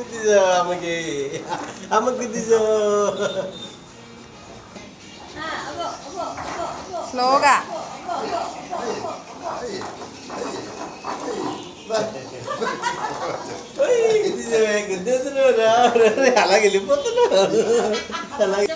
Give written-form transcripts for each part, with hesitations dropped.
గుర్తించావు అమ్మకి, అమ్మకి గుర్తించావు. స్లోగా గుర్తిస్తున్నావు, అలాగే వెళ్ళిపోతున్నావు. అలాగే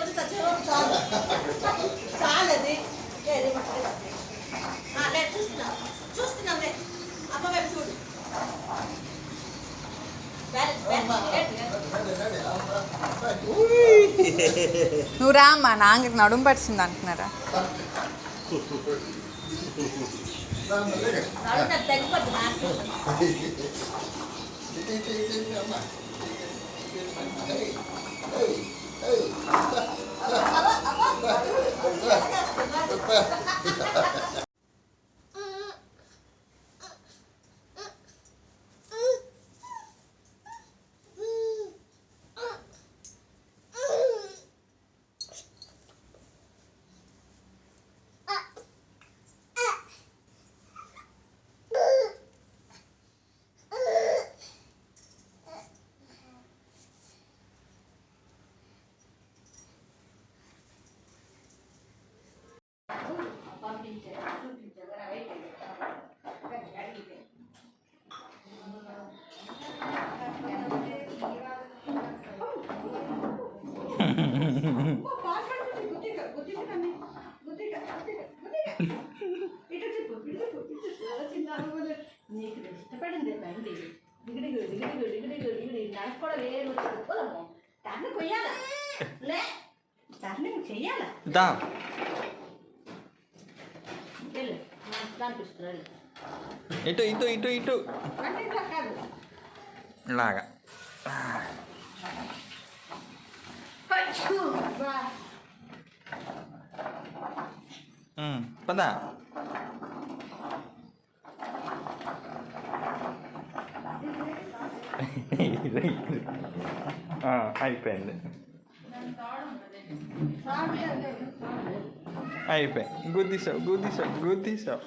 నువ్వు రా అమ్మా, నాన్నకి నడుము పడిచింది అంటున్నారా? నీకు ఇష్టపడింది బండి దిగిడిగు దిగిడిగు దిగిడిగు దిగిడి నడుచుకోవడం వేరు టర్న్ కొయ్యాలా లే టర్నింగ్ చెయ్యాలా వెళ్ళు దానికి ఇష్టం ఇటు ఇటు ఇటు ఇటు కాదు లాగా పదా అయిపోయింది అయిపోయి గుద్దిసావు గుద్దిసావు గుద్దిసావు